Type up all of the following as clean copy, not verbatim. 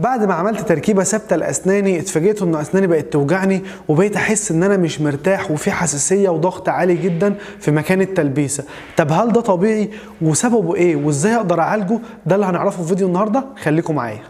بعد ما عملت تركيبه ثابته لاسناني اتفاجئت ان اسناني بقت توجعني وبقيت احس ان انا مش مرتاح وفي حساسيه وضغط عالي جدا في مكان التلبيسه. طب هل ده طبيعي وسببه ايه وازاي اقدر اعالجه؟ ده اللي هنعرفه في فيديو النهارده، خليكم معايا.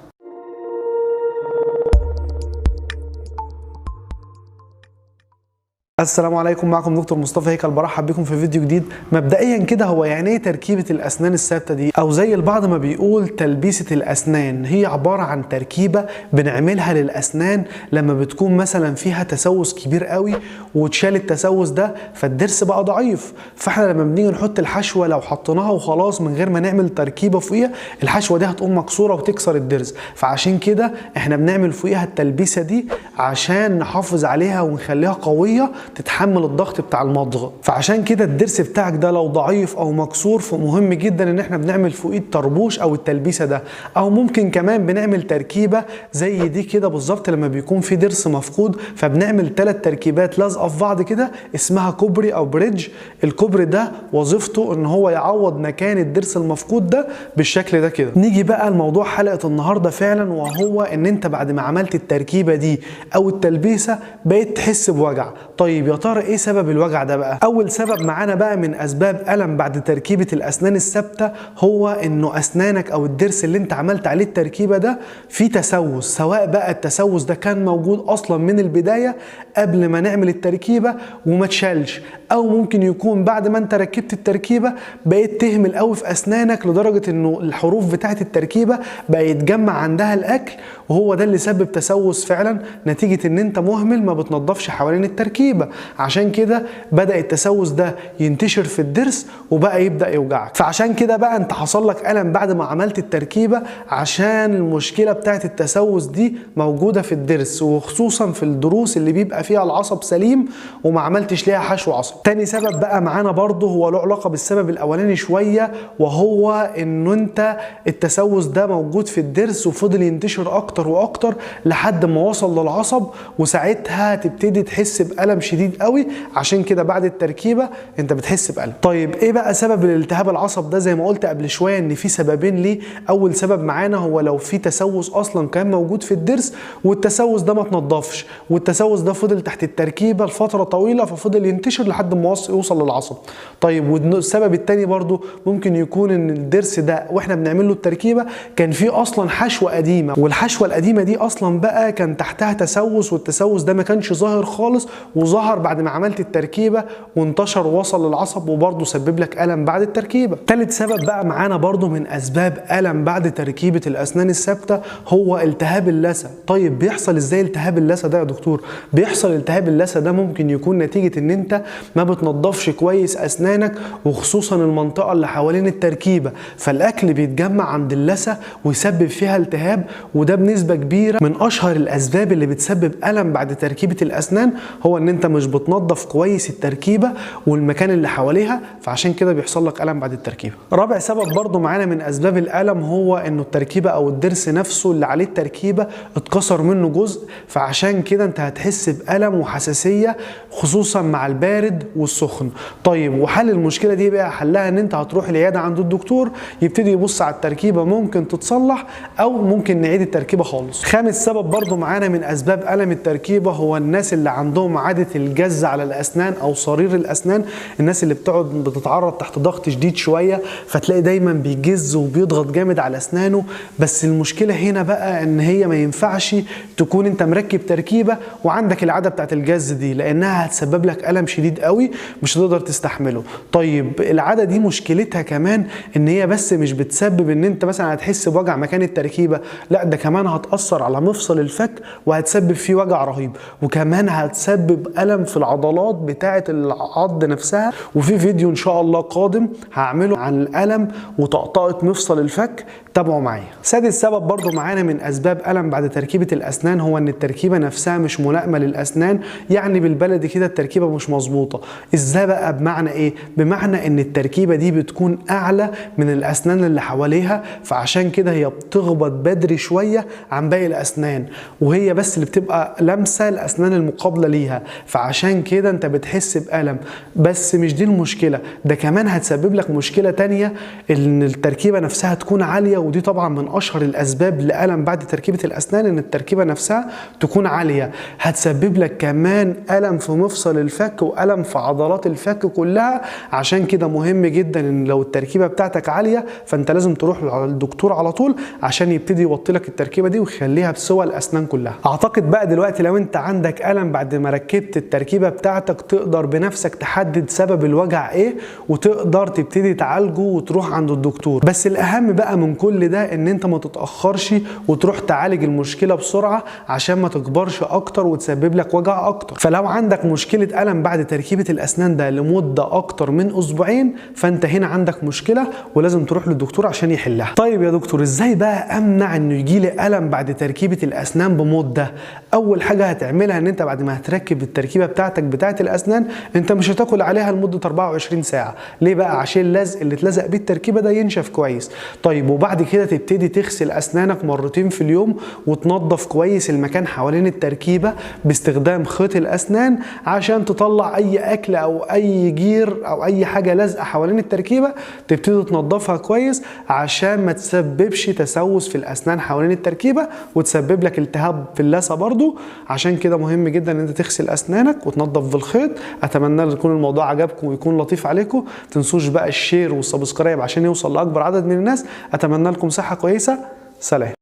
السلام عليكم، معكم دكتور مصطفى هيكل، برحب بكم في فيديو جديد. مبدئيا كده، هو يعني ايه تركيبه الاسنان الثابته دي؟ او زي البعض ما بيقول تلبيسه الاسنان، هي عباره عن تركيبه بنعملها للاسنان لما بتكون مثلا فيها تسوس كبير قوي وتشال التسوس ده فالضرس بقى ضعيف، فاحنا لما بنيجي نحط الحشوه لو حطيناها وخلاص من غير ما نعمل تركيبه فوقيها، الحشوه دي هتقوم مكسوره وتكسر الضرس، فعشان كده احنا بنعمل فوقيها التلبيسه دي عشان نحافظ عليها ونخليها قويه تتحمل الضغط بتاع المضغ. فعشان كده الضرس بتاعك ده لو ضعيف او مكسور فمهم جدا ان احنا بنعمل فوقيه الطربوش او التلبيسه ده، او ممكن كمان بنعمل تركيبه زي دي كده بالظبط لما بيكون في ضرس مفقود، فبنعمل 3 تركيبات لازقه في بعض كده اسمها كوبري او بريدج. الكوبري ده وظيفته ان هو يعوض مكان الضرس المفقود ده بالشكل ده كده. نيجي بقى لموضوع حلقه النهارده فعلا، وهو ان انت بعد ما عملت التركيبه دي او التلبيسه بقيت تحس بوجع. طيب يا ترى ايه سبب الوجع ده بقى؟ اول سبب معانا بقى من اسباب الم بعد تركيبه الاسنان الثابته هو انه اسنانك او الضرس اللي انت عملت عليه التركيبه ده فيه تسوس، سواء بقى التسوس ده كان موجود اصلا من البدايه قبل ما نعمل التركيبه وما اتشالش، او ممكن يكون بعد ما انت ركبت التركيبه بقيت تهمل قوي في اسنانك لدرجه انه الحروف بتاعه التركيبه بقى يتجمع عندها الاكل، وهو ده اللي سبب تسوس فعلا نتيجه ان انت مهمل ما بتنضفش حوالين التركيبه. عشان كده بدأ التسوس ده ينتشر في الضرس وبقى يبدأ يوجعك. فعشان كده بقى انت حصل لك ألم بعد ما عملت التركيبة عشان المشكلة بتاعت التسوس دي موجودة في الضرس، وخصوصا في الضروس اللي بيبقى فيها العصب سليم وما عملتش ليها حشو عصب. تاني سبب بقى معانا برضه هو له علاقة بالسبب الأولاني شوية، وهو انه انت التسوس ده موجود في الضرس وفضل ينتشر أكتر وأكتر لحد ما وصل للعصب، وساعتها تبتدي تحس بألم شديد قوي. عشان كده بعد التركيبه انت بتحس بألم. طيب ايه بقى سبب الالتهاب العصب ده؟ زي ما قلت قبل شويه ان في سببين ليه. اول سبب معانا هو لو في تسوس اصلا كان موجود في الضرس والتسوس ده ما اتنضفش، والتسوس ده فضل تحت التركيبه لفتره طويله ففضل ينتشر لحد ما يوصل للعصب. طيب والسبب الثاني برضو ممكن يكون ان الضرس ده واحنا بنعمل له التركيبه كان فيه اصلا حشوه قديمه، والحشوه القديمه دي اصلا بقى كان تحتها تسوس، والتسوس ده ما كانش ظاهر خالص وظهر بعد ما عملت التركيبه وانتشر ووصل للعصب وبرضه سبب لك الم بعد التركيبه. ثالث سبب بقى معانا برضه من اسباب الم بعد تركيبه الاسنان الثابته هو التهاب اللثه. طيب بيحصل ازاي التهاب اللثه ده يا دكتور؟ بيحصل التهاب اللثه ده ممكن يكون نتيجه ان انت ما بتنضفش كويس اسنانك وخصوصا المنطقه اللي حوالين التركيبه، فالاكل بيتجمع عند اللثه ويسبب فيها التهاب، وده بنسبه كبيره من اشهر الاسباب اللي بتسبب الم بعد تركيبه الاسنان هو ان انت مش بتنظف كويس التركيبه والمكان اللي حواليها، فعشان كده بيحصل لك الم بعد التركيبه. رابع سبب برضو معانا من اسباب الالم هو انه التركيبه او الضرس نفسه اللي عليه التركيبه اتكسر منه جزء، فعشان كده انت هتحس بالم وحساسيه خصوصا مع البارد والسخن. طيب وحل المشكله دي بقى حلها ان انت هتروح العياده عند الدكتور يبتدي يبص على التركيبه، ممكن تتصلح او ممكن نعيد التركيبه خالص. خامس سبب برضو معانا من اسباب الم التركيبه هو الناس اللي عندهم عاده الجز على الاسنان او صرير الاسنان، الناس اللي بتتعرض تحت ضغط شديد شويه فتلاقي دايما بيجز وبيضغط جامد على اسنانه. بس المشكله هنا بقى ان هي ما ينفعش تكون انت مركب تركيبه وعندك العاده بتاعت الجز دي، لانها هتسبب لك الم شديد قوي مش هتقدر تستحمله. طيب العاده دي مشكلتها كمان ان هي بس مش بتسبب ان انت مثلا هتحس بوجع مكان التركيبه، لا ده كمان هتاثر على مفصل الفك وهتسبب فيه وجع رهيب، وكمان هتسبب الم في العضلات بتاعه العض نفسها. وفي فيديو ان شاء الله قادم هعمله عن الالم وطقطقه مفصل الفك، تابعوا معايا. سادس سبب برضو معانا من اسباب الم بعد تركيبه الاسنان هو ان التركيبه نفسها مش ملائمه للاسنان، يعني بالبلدي كده التركيبه مش مظبوطه. ازاي بقى؟ بمعنى ايه؟ بمعنى ان التركيبه دي بتكون اعلى من الاسنان اللي حواليها، فعشان كده هي بتخبط بدري شويه عن باقي الاسنان، وهي بس اللي بتبقى لامسه الاسنان المقابله ليها، فعشان كده انت بتحس بألم. بس مش دي المشكلة، ده كمان هتسبب لك مشكلة تانية، ان التركيبة نفسها تكون عالية، ودي طبعا من اشهر الاسباب لألم بعد تركيبة الاسنان، ان التركيبة نفسها تكون عالية. هتسبب لك كمان ألم في مفصل الفك وألم في عضلات الفك كلها. عشان كده مهم جدا ان لو التركيبة بتاعتك عالية فانت لازم تروح للدكتور على طول عشان يبتدي يوطي لك التركيبة دي ويخليها بسوى الاسنان كلها. اعتقد بقى دلوقتي لو انت عندك ألم بعد ما ركبت التركيبة بتاعتك تقدر بنفسك تحدد سبب الوجع ايه، وتقدر تبتدي تعالجه وتروح عند الدكتور. بس الاهم بقى من كل ده ان انت ما تتأخرش وتروح تعالج المشكلة بسرعة عشان ما تكبرش اكتر وتسبب لك وجع اكتر. فلو عندك مشكلة ألم بعد تركيبة الاسنان ده لمدة اكتر من اسبوعين فانت هنا عندك مشكلة ولازم تروح للدكتور عشان يحلها. طيب يا دكتور ازاي بقى امنع انه يجيلي ألم بعد تركيبة الاسنان بمدة؟ اول حاجة هتعملها ان انت بعد ما هتركب التركيبة بتاعتك بتاعت الاسنان انت مش هتاكل عليها لمدة 24 ساعة. ليه بقى؟ عشان اللزق اللي اتلزق بيه التركيبة ده ينشف كويس. طيب وبعد كده تبتدي تغسل اسنانك مرتين في اليوم وتنظف كويس المكان حوالين التركيبة باستخدام خيط الاسنان عشان تطلع اي اكل او اي جير او اي حاجة لازقة حوالين التركيبة، تبتدي تنظفها كويس عشان ما تسببش تسوس في الاسنان حوالين التركيبة وتسبب لك التهاب في اللثة برضو. عشان كده مهم جدا ان انت تغسل اسنانك وتنظف بالخيط. اتمنى يكون الموضوع عجبكم ويكون لطيف عليكم. تنسوش بقى الشير والسبسكرايب عشان يوصل لاكبر عدد من الناس. اتمنى لكم صحة كويسة. سلام.